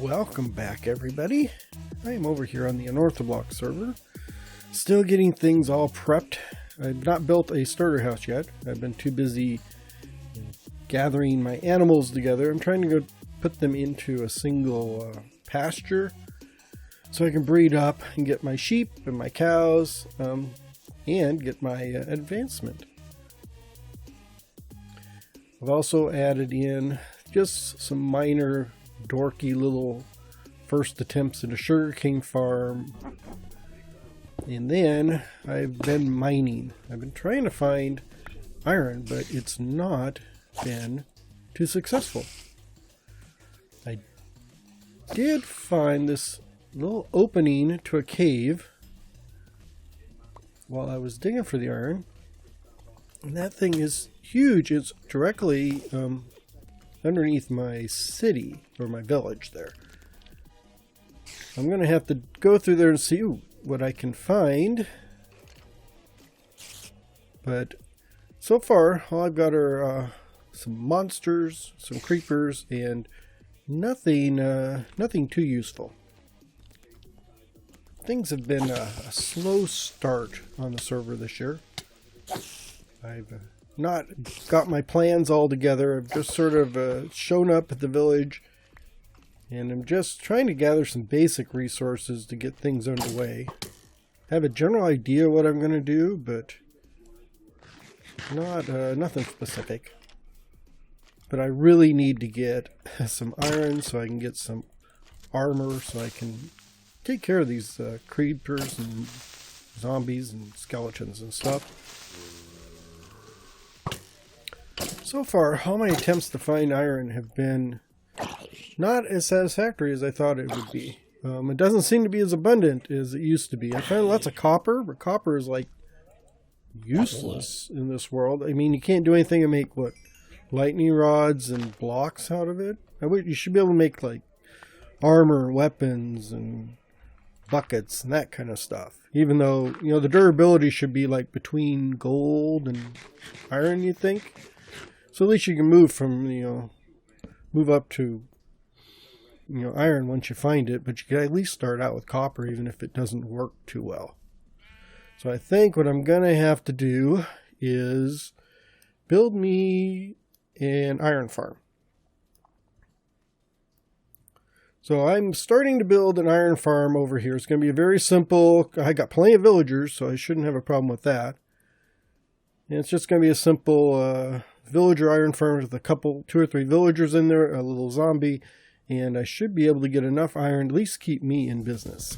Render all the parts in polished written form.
Welcome back, everybody. I am over here on the Unorthoblocks server, still getting things all prepped. I've not built a starter house yet. I've been too busy gathering my animals together. I'm trying to go put them into a single pasture so I can breed up and get my sheep and my cows and get my advancement. I've also added in just some minor dorky little first attempts at a sugarcane farm. And then I've been mining. I've been trying to find iron, but it's not been too successful. I did find this little opening to a cave while I was digging for the iron. And that thing is huge. It's directly underneath my city, or my village there. I'm going to have to go through there and see what I can find. But so far, all I've got are some monsters, some creepers, and nothing too useful. Things have been a slow start on the server this year. I've not got my plans all together. I've just sort of shown up at the village, and I'm just trying to gather some basic resources to get things underway. I have a general idea what I'm going to do, but nothing specific. But I really need to get some iron so I can get some armor so I can take care of these creepers and zombies and skeletons and stuff. So far, all my attempts to find iron have been not as satisfactory as I thought it would be. It doesn't seem to be as abundant as it used to be. I found lots of copper, but copper is like useless in this world. I mean, you can't do anything to make, what, lightning rods and blocks out of it? You should be able to make like armor, weapons, and buckets and that kind of stuff. Even though, you know, the durability should be like between gold and iron, you think. So at least you can move from, move up to, iron once you find it, but you can at least start out with copper even if it doesn't work too well. So I think what I'm going to have to do is build me an iron farm. So I'm starting to build an iron farm over here. It's going to be very simple. I got plenty of villagers, so I shouldn't have a problem with that. And it's just going to be a simple villager iron farm with two or three villagers in there, a little zombie, and I should be able to get enough iron to at least keep me in business.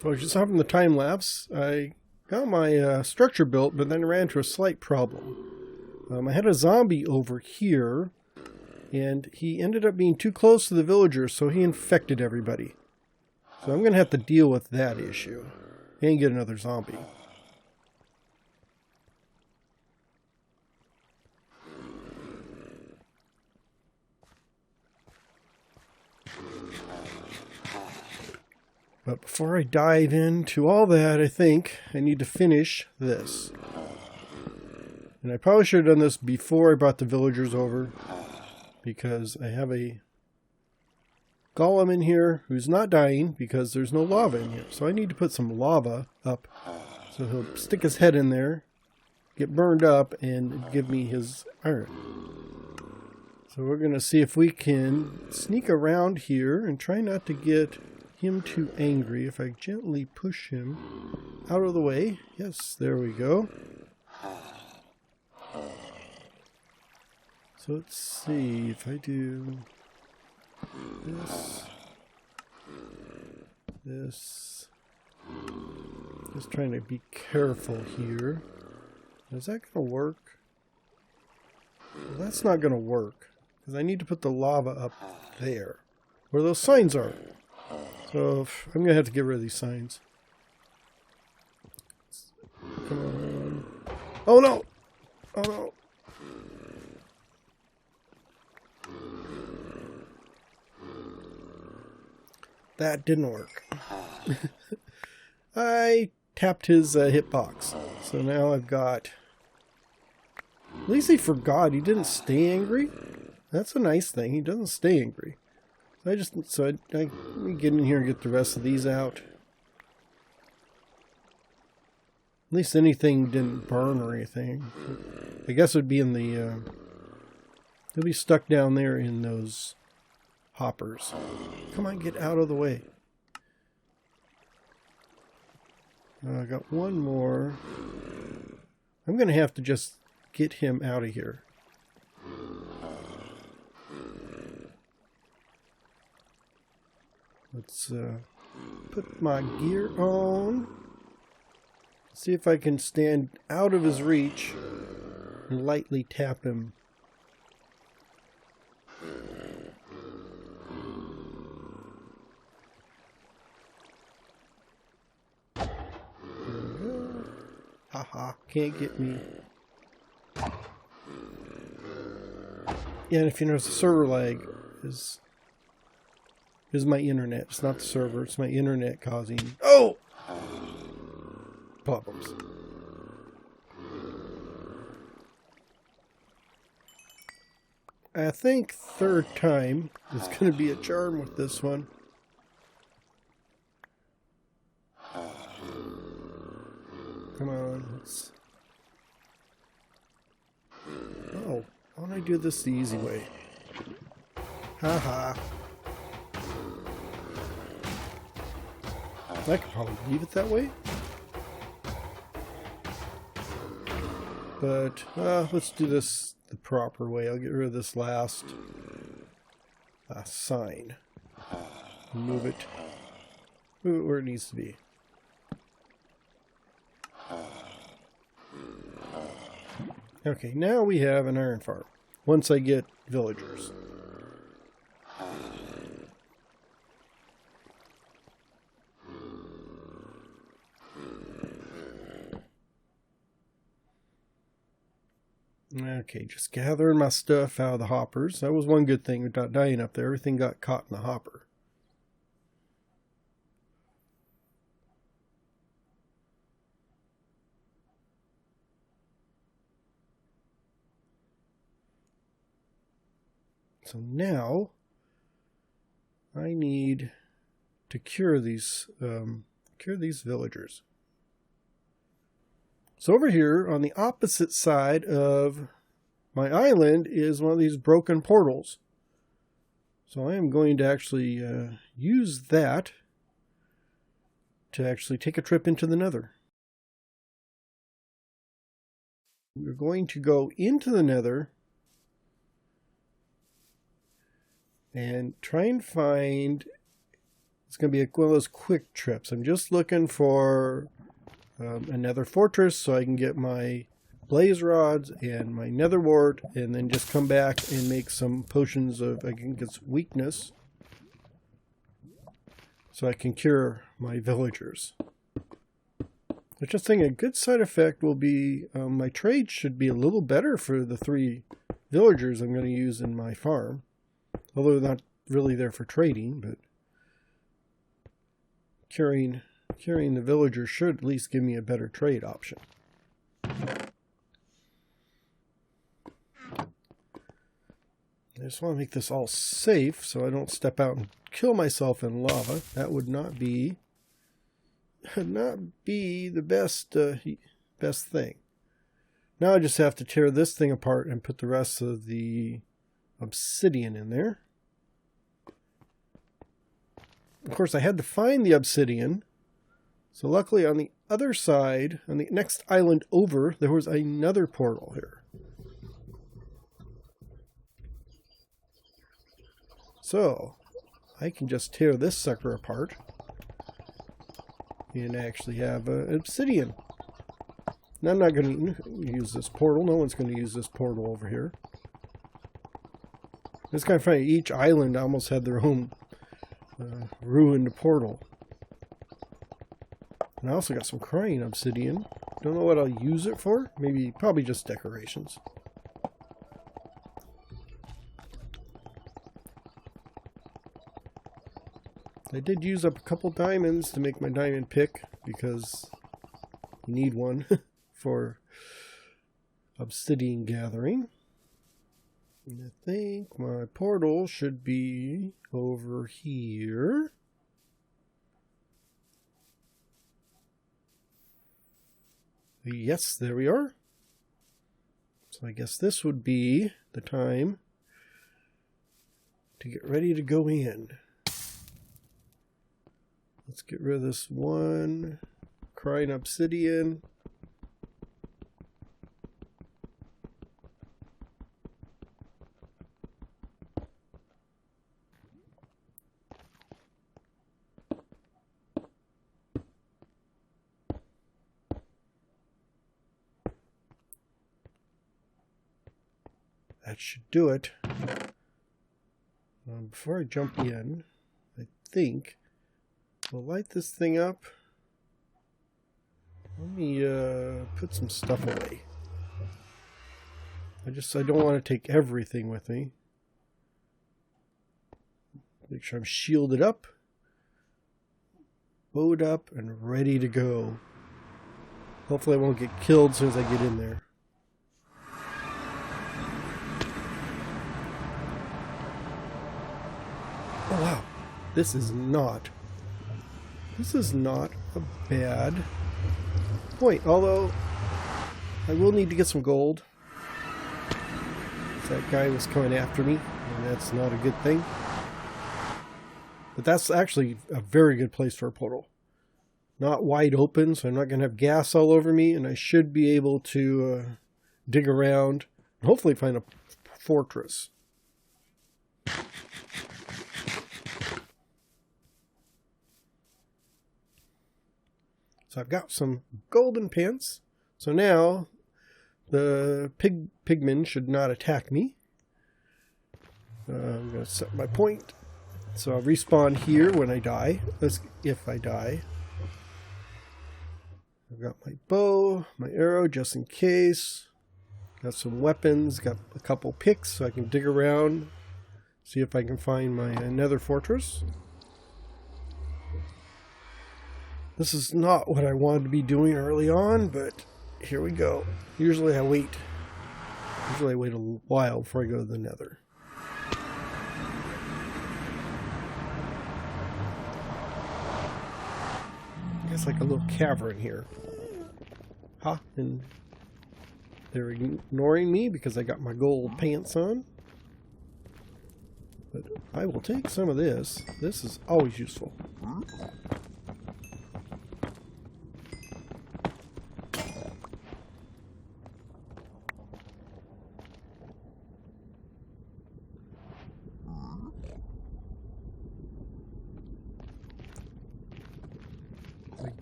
Well, just having the time lapse, I got my structure built, but then ran into a slight problem. I had a zombie over here, and he ended up being too close to the villagers, so he infected everybody. So I'm going to have to deal with that issue and get another zombie. But before I dive into all that, I think I need to finish this. And I probably should have done this before I brought the villagers over, because I have a golem in here who's not dying because there's no lava in here. So I need to put some lava up so he'll stick his head in there, get burned up, and give me his iron. So we're going to see if we can sneak around here and try not to get him too angry. If I gently push him out of the way. Yes, there we go. So let's see if I do this. Just trying to be careful here. Is that going to work? Well, that's not going to work, because I need to put the lava up there, where those signs are. So I'm going to have to get rid of these signs. Come on. Oh no! Oh no! That didn't work. I tapped his hitbox. So now I've got... At least he forgot. He didn't stay angry. That's a nice thing. He doesn't stay angry. I let me get in here and get the rest of these out. At least anything didn't burn or anything. I guess it would be in the... it'll be stuck down there in those hoppers. Come on, get out of the way. I got one more. I'm going to have to just get him out of here. Let's put my gear on. See if I can stand out of his reach and lightly tap him. Haha, can't get me. Yeah, and if you notice, the server lag is my internet. It's not the server, it's my internet causing problems. I think third time is going to be a charm with this one. Come on, let's... Oh, why don't I do this the easy way? Haha. I could probably leave it that way. But, let's do this the proper way. I'll get rid of this last sign. Move it where it needs to be. Okay, now we have an iron farm. Once I get villagers. Okay, just gathering my stuff out of the hoppers. That was one good thing without dying up there. Everything got caught in the hopper. So now I need to cure these villagers. So over here on the opposite side of my island is one of these broken portals. So I am going to actually use that to actually take a trip into the Nether. We're going to go into the Nether and try and find It's going to be one of those quick trips. I'm just looking for another fortress so I can get my blaze rods and my nether wart, and then just come back and make some potions of, I think it's weakness, so I can cure my villagers. I just think a good side effect will be my trade should be a little better for the 3 villagers I'm going to use in my farm. Although they're not really there for trading, but curing the villagers should at least give me a better trade option. I just want to make this all safe so I don't step out and kill myself in lava. That would not be the best thing. Now I just have to tear this thing apart and put the rest of the obsidian in there. Of course, I had to find the obsidian. So luckily on the other side, on the next island over, there was another portal here. So I can just tear this sucker apart and actually have an obsidian. Now I'm not going to use this portal. No one's going to use this portal over here. It's kind of funny. Each island almost had their own ruined portal. And I also got some crying obsidian. Don't know what I'll use it for. Probably just decorations. I did use up a couple diamonds to make my diamond pick, because you need one for obsidian gathering. And I think my portal should be over here. Yes, there we are. So I guess this would be the time to get ready to go in. Let's get rid of this one crying obsidian. That should do it. Before I jump in, I think we'll light this thing up. Let me put some stuff away. I don't want to take everything with me. Make sure I'm shielded up, bowed up, and ready to go. Hopefully I won't get killed as soon as I get in there. Oh wow, this is not a bad point, although I will need to get some gold. That guy was coming after me, and that's not a good thing. But that's actually a very good place for a portal. Not wide open, so I'm not going to have gas all over me, and I should be able to dig around and hopefully find a fortress. So I've got some golden pants. So now the pigmen should not attack me. I'm going to set my point. So I'll respawn here when I die. If I die. I've got my bow, my arrow just in case. Got some weapons. Got a couple picks so I can dig around. See if I can find my nether fortress. This is not what I wanted to be doing early on, but here we go. Usually I wait a while before I go to the nether. It's like a little cavern here. Ha! And they're ignoring me because I got my gold pants on. But I will take some of this. This is always useful.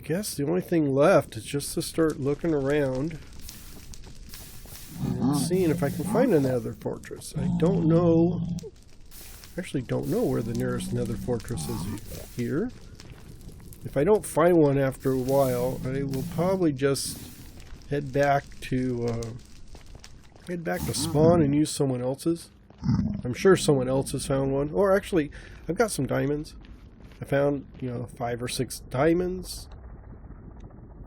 guess the only thing left is just to start looking around and seeing if I can find another fortress. I don't know. Actually don't know where the nearest nether fortress is here. If I don't find one after a while, I will probably just head back to spawn and use someone else's. I'm sure someone else has found one. Or actually, I've got some diamonds. I found, 5 or 6 diamonds.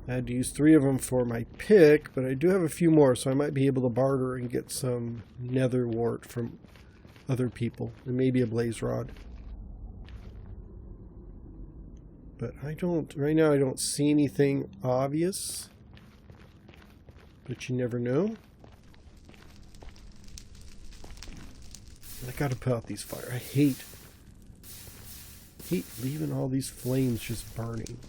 I had to use 3 of them for my pick, but I do have a few more, so I might be able to barter and get some nether wart from other people, and maybe a blaze rod. But right now I don't see anything obvious, but you never know. I gotta put out these fires. I hate leaving all these flames just burning.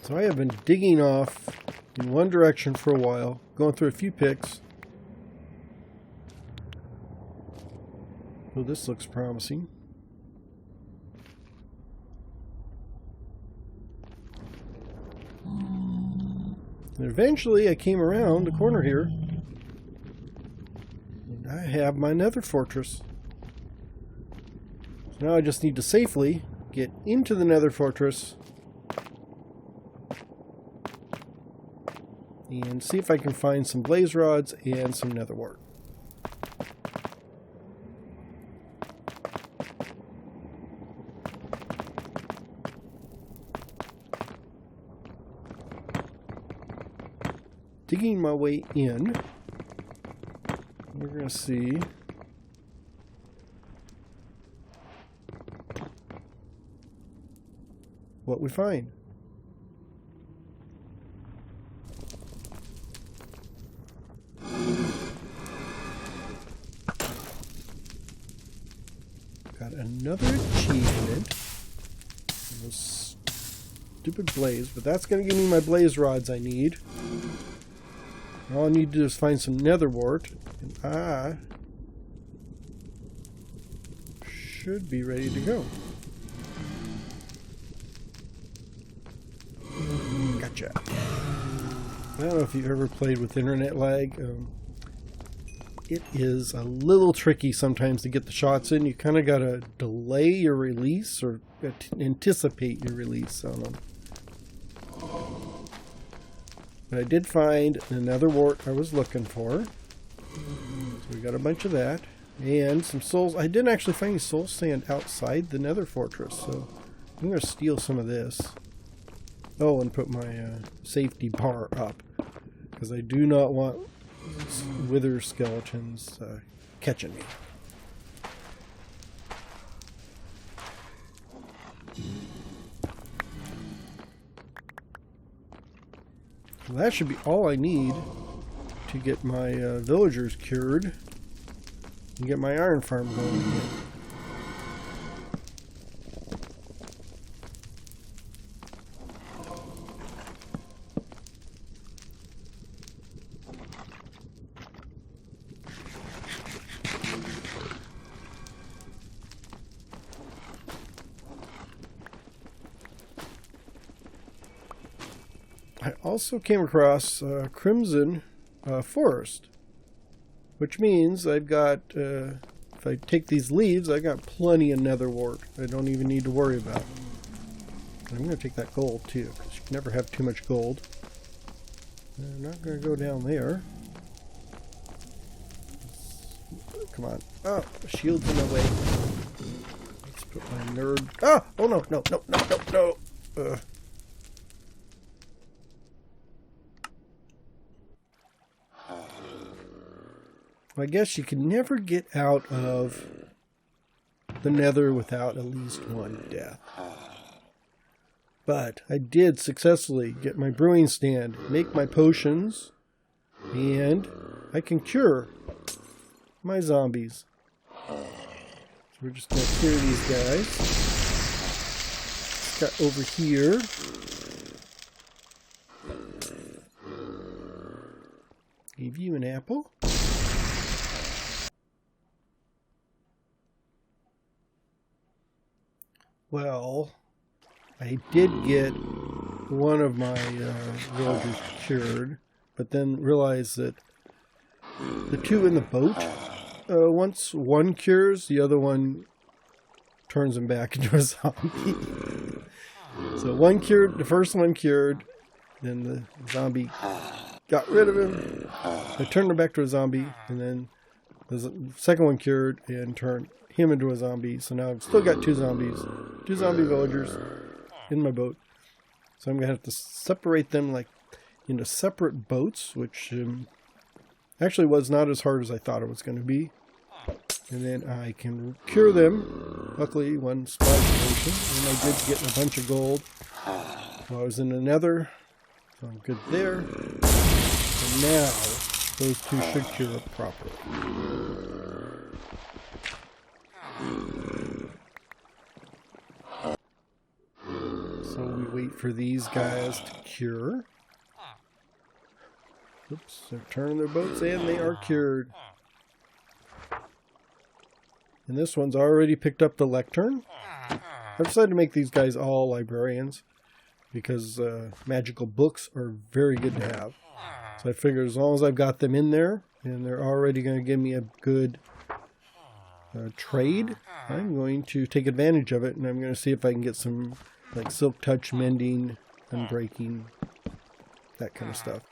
So I have been digging off in one direction for a while, going through a few picks. Oh, this looks promising. And eventually I came around the corner here, and I have my nether fortress. So now I just need to safely get into the nether fortress and see if I can find some blaze rods and some nether wart. Digging my way in, we're going to see what we find. Got another achievement. Stupid blaze, but that's going to give me my blaze rods I need. All I need to do is find some nether wart, and I should be ready to go. Gotcha. I don't know if you've ever played with internet lag. It is a little tricky sometimes to get the shots in. You kind of got to delay your release or anticipate your release on them. But I did find another wart I was looking for. So we got a bunch of that. And some souls. I didn't actually find any soul sand outside the nether fortress. So I'm going to steal some of this. Oh, and put my safety bar up. Because I do not want wither skeletons catching me. Well, that should be all I need to get my villagers cured and get my iron farm going again. I also came across Crimson Forest, which means I've got, if I take these leaves, I got plenty of nether wart I don't even need to worry about. And I'm going to take that gold too, because you can never have too much gold. I'm not going to go down there. Come on. Oh, the shield's in my way. Let's put my nerd... Ah! Oh no, no, no, no, no, no! I guess you can never get out of the nether without at least one death. But I did successfully get my brewing stand, make my potions, and I can cure my zombies. So we're just going to clear these guys. got over here? Give you an apple. Well, I did get one of my villagers cured, but then realized that the two in the boat, once one cures, the other one turns him back into a zombie. So one cured, the first one cured, then the zombie got rid of him. I turned him back to a zombie, and then the second one cured and turned him into a zombie. So now I've still got two zombie villagers in my boat. So I'm going to have to separate them like into separate boats, which actually was not as hard as I thought it was going to be. And then I can cure them. Luckily, one spawned potion, and I did get a bunch of gold while I was in the Nether. So I'm good there. And now, those two should cure up properly. So we wait for these guys to cure. Oops, they're turning their boats and they are cured. And this one's already picked up the lectern. I've decided to make these guys all librarians because magical books are very good to have. So I figured as long as I've got them in there and they're already going to give me a good trade, I'm going to take advantage of it, and I'm going to see if I can get some like silk touch, mending, unbreaking, that kind of stuff.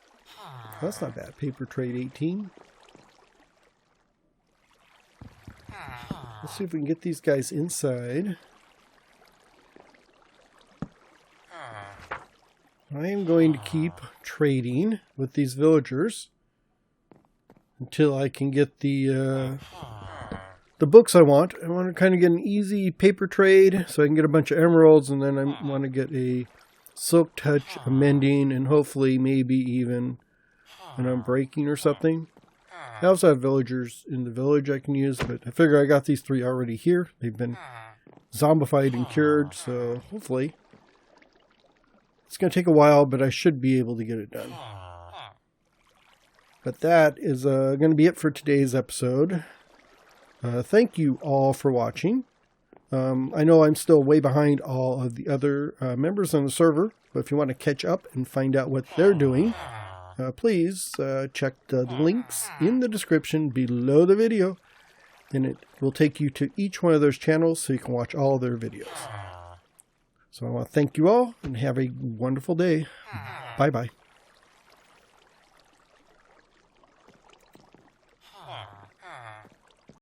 That's not bad. Paper trade 18. Let's see if we can get these guys inside. I am going to keep trading with these villagers until I can get the books I want. I want to kind of get an easy paper trade so I can get a bunch of emeralds, and then I want to get a silk touch, a mending, and hopefully maybe even an unbreaking or something. I also have villagers in the village I can use, but I figure I got these three already here. They've been zombified and cured, so hopefully it's going to take a while, but I should be able to get it done. But that is going to be it for today's episode. Thank you all for watching. I know I'm still way behind all of the other members on the server, but if you want to catch up and find out what they're doing, please check the links in the description below the video, and it will take you to each one of those channels so you can watch all their videos. So I want to thank you all and have a wonderful day. Bye-bye.